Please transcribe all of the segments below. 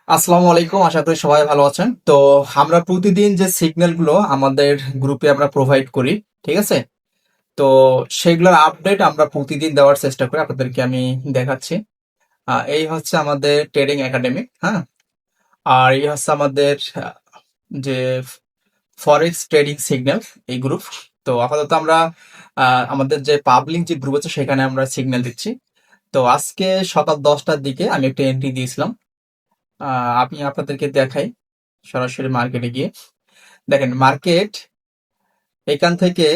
আসসালামু আলাইকুম, আশা করি সবাই ভালো আছেন। তো আমরা প্রতিদিন যে সিগন্যাল গুলো আমাদের গ্রুপে আমরা প্রোভাইড করি, ঠিক আছে? তো সেগুলোর আপডেট আমরা প্রতিদিন দেওয়ার চেষ্টা করি, আপনাদেরকে আমি দেখাচ্ছি। এই হচ্ছে আমাদের ট্রেডিং একাডেমি, হ্যাঁ। আর এই হচ্ছে আমাদের যে ফরেক্স ট্রেডিং সিগন্যাল, এই গ্রুপ। তো আপাতত আমরা আমাদের যে পাবলিক যে গ্রুপ আছে সেখানে আমরা সিগন্যাল দিচ্ছি। তো আজকে সকাল 10টার দিকে আমি একটা এন্ট্রি দিয়েছিলাম। আমি আপনাদেরকে দেখাই সরাসরি মার্কেটে গিয়ে। দেখেন, মার্কেট এখান থেকে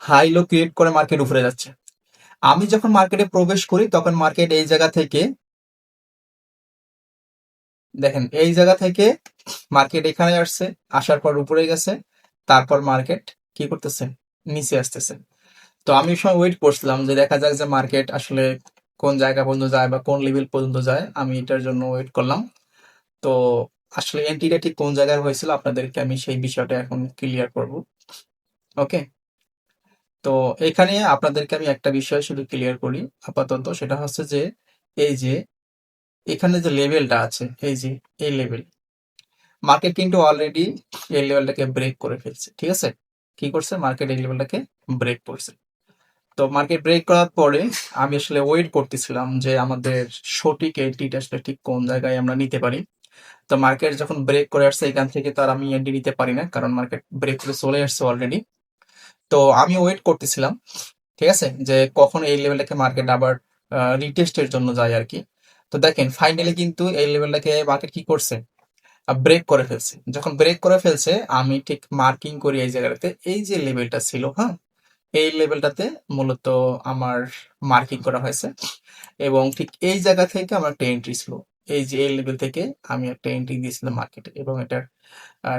হাই লো ক্রিয়েট করে মার্কেট উপরে যাচ্ছে। আমি যখন মার্কেটে প্রবেশ করি তখন মার্কেট এই জায়গা থেকে, দেখেন এই জায়গা থেকে মার্কেট এখানে আসছে, আসার পর উপরে গেছে, তারপর মার্কেট কি করতেছে, নিচে আসতেছে। তো আমি ওই সময় ওয়েট করছিলাম যে দেখা যাক যে মার্কেট আসলে কোন জায়গা পর্যন্ত যায় বা কোন লেভেল পর্যন্ত যায়, আমি এটার জন্য ওয়েট করলাম। তো আসলে এন্ট্রিটা ঠিক কোন জায়গায় হয়েছিল আপনাদেরকে আমি সেই বিষয়টা এখন ক্লিয়ার করব। ওকে। তো এখানে আপনাদেরকে আমি একটা বিষয় শুধু ক্লিয়ার করি আপাতত, সেটা হচ্ছে যে এই যে এখানে যে লেভেলটা আছে, এই যে এই লেভেল, মার্কেট কিন্তু অলরেডি এই লেভেলটাকে ব্রেক করে ফেলছে, ঠিক আছে? কি করছে, মার্কেট এই লেভেলটাকে ব্রেক করছে। তো মার্কেট ব্রেক করার পরে আমি আসলে ওয়েট করতেছিলাম যে আমাদের সঠিক এন্ট্রিটা আসলে ঠিক কোন জায়গায় আমরা নিতে পারি। তো মার্কেট যখন ব্রেক করে আসছে এখান থেকে তো আর আমি এন্ট্রি নিতে পারি না, কারণ মার্কেট ব্রেক করে চলে আসছে অলরেডি। তো আমি ওয়েট করতেছিলাম, ঠিক আছে, যে কখন এই লেভেলটাকে মার্কেট আবার রিটেস্টের জন্য যায় আর কি। তো দেখেন ফাইনালি কিন্তু এই লেভেলটাকে মার্কেট কি করছে, ব্রেক করে ফেলছে। যখন ব্রেক করে ফেলছে আমি ঠিক মার্কিং করি এই জায়গাটাতে, এই যে লেভেলটা ছিল, হ্যাঁ, এই লেভেলটাতে মূলত আমার মার্কিং করা হয়েছে। এবং ঠিক এই জায়গা থেকে আমার একটা এন্ট্রি ছিল, এই যে এই লেভেল থেকে আমি একটা এন্ট্রি দিয়েছিলাম মার্কেটে, এবং এটার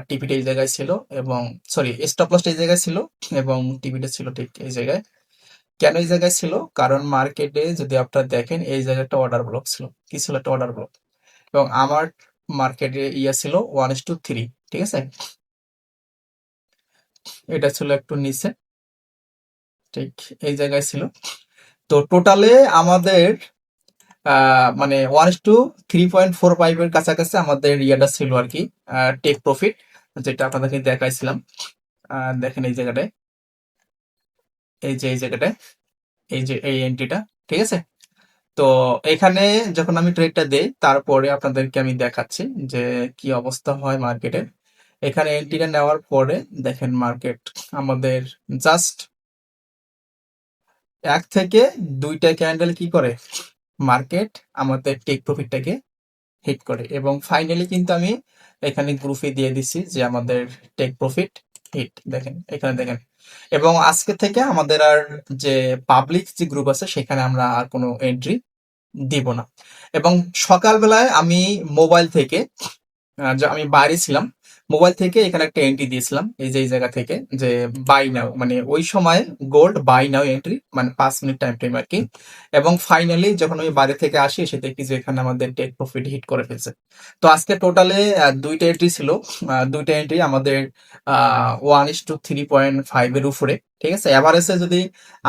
টিপিটা এই জায়গায় ছিল, এবং সরি, স্টপ লস এই জায়গায় ছিল, এবং টিপিটা ছিল ঠিক এই জায়গায়। কেন এই জায়গায় ছিল, কারণ মার্কেটে যদি আপনারা দেখেন এই জায়গায় একটা অর্ডার ব্লক ছিল, কি ছিল, একটা অর্ডার ব্লক। এবং আমার মার্কেটে ইয়া ছিল 1:3, ঠিক আছে, এটা ছিল একটু নিচে, ঠিক এই জায়গায় ছিল। তো টোটালে আমাদের মানে 1:3.45 এর কাছাকাছি আমাদের ইয়াটা ছিল আর কি, টেক প্রফিট, যেটা আপনাদেরকে দেখাইছিলাম। দেখেন এই জায়গাটায়, এই যে এই জায়গাটায়, এই যে এই এন্ট্রিটা, ঠিক আছে। তো এখানে যখন আমি ট্রেডটা দেই তারপরে আপনাদেরকে আমি দেখাচ্ছি যে কি অবস্থা হয় মার্কেটের। এখানে এন্ট্রিটা নেওয়ার পরে দেখেন মার্কেট আমাদের জাস্ট এক থেকে দুইটা ক্যান্ডেল কি করে, মার্কেট আমাদের টেক প্রফিটটাকে হিট করে, এবং ফাইনালি কিন্তু আমি এখানে গ্রুপে দিয়ে দিছি যে আমাদের টেক প্রফিট হিট, দেখেন এখানে দেখেন। এবং আজকে থেকে আমাদের আর যে পাবলিক যে গ্রুপ আছে সেখানে আমরা আর কোনো এন্ট্রি দিব না। এবং সকালবেলায় আমি মোবাইল থেকে, যে আমি বাইরে ছিলাম, মোবাইল থেকে এখানে একটা এন্ট্রি দিয়েছিলাম এই যে এই জায়গা থেকে, যে বাই নাও, মানে ওই সময় গোল্ড বাই নাও এন্ট্রি, মানে 5 মিনিট টাইম আর কি। এবং ফাইনালি যখন আমি বাইরে থেকে আসি এসে দেখি যে এখানে আমাদের টেক প্রফিট হিট করে ফেলছে। তো আজকে টোটালে দুইটা এন্ট্রি ছিল, দুইটা এন্ট্রি আমাদের 1:3.5 এর উপরে, ঠিক আছে। এভারেজে যদি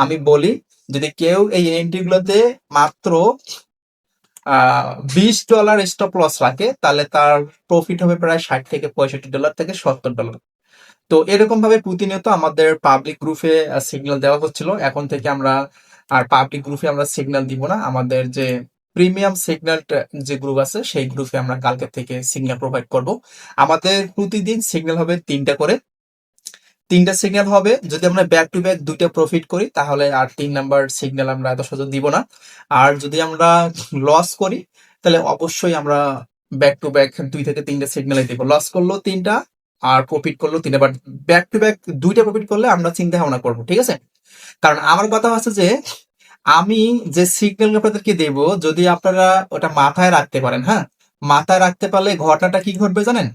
আমি বলি, যদি কেউ এই এন্ট্রি গুলোতে মাত্র $20 স্টপ লস রাখে তাহলে তার প্রফিট হবে প্রায় $60 থেকে $65 থেকে $70। তো এরকম ভাবে প্রতিনিয়ত আমাদের পাবলিক গ্রুপে সিগন্যাল দেওয়া হচ্ছিল। এখন থেকে আমরা আর পাবলিক গ্রুপে আমরা সিগন্যাল দিব না, আমাদের যে প্রিমিয়াম সিগন্যাল যে গ্রুপ আছে সেই গ্রুপে আমরা কালকে থেকে সিগন্যাল প্রোভাইড করব। আমাদের প্রতিদিন সিগন্যাল হবে তিনটা সিগন্যাল হবে। যদি আমরা ব্যাক টু ব্যাক দুইটা প্রফিট করি তাহলে আর 3 নাম্বার সিগন্যাল আমরা এত সহজে দিব না। আর যদি আমরা লস করি তাহলে অবশ্যই আমরা ব্যাক টু ব্যাক 2 থেকে 3টা সিগন্যালে দিব। লস করলো 3টা আর প্রফিট করলো 3টা, বাট ব্যাক টু ব্যাক 2টা প্রফিট করলে আমরা চিন্তা ভাবনা করবো, ঠিক আছে। কারণ আমার কথা হচ্ছে যে আমি যে সিগন্যাল আপনাদেরকে দেব, যদি আপনারা ওটা মাথায় রাখতে পারেন, হ্যাঁ, মাথায় রাখতে পারলে ঘটনাটা কি ঘটবে জানেন,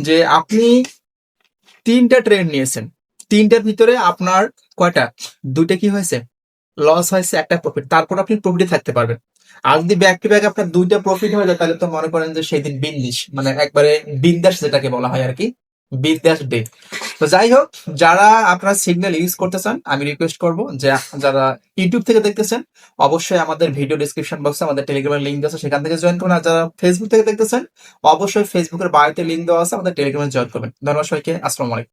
যে আপনি 3টা ট্রেড নিয়েছেন, 3টার ভিতরে আপনার কয়টা, 2টা কি হয়েছে, লস হয়েছে, একটা প্রফিট, তারপর আপনি প্রফিটে থাকতে পারবেন। আর যদি ব্যাক টু ব্যাক আপনার 2টা প্রফিট হয়ে যায় তাহলে তো মনে করেন যে সেই দিন বিন্দিস, মানে একবারে বিন্দাস যেটাকে বলা হয় আর কি, বিন্দাস ডে। তো যাই হোক, যারা আপনারা সিগন্যাল ইউজ করতেছেন, আমি রিকোয়েস্ট করব যে যারা ইউটিউব থেকে দেখতেছেন অবশ্যই আমাদের ভিডিও ডিসক্রিপশন বক্সে আমাদের টেলিগ্রামের লিঙ্ক আছে, সেখান থেকে জয়েন করুন। আর যারা ফেসবুক থেকে দেখতেছেন অবশ্যই ফেসবুকের বায়োতে লিঙ্ক দেওয়া আছে, আমাদের টেলিগ্রামে জয়েন করবেন। ধন্যবাদ সবাইকে, আসসালামু আলাইকুম।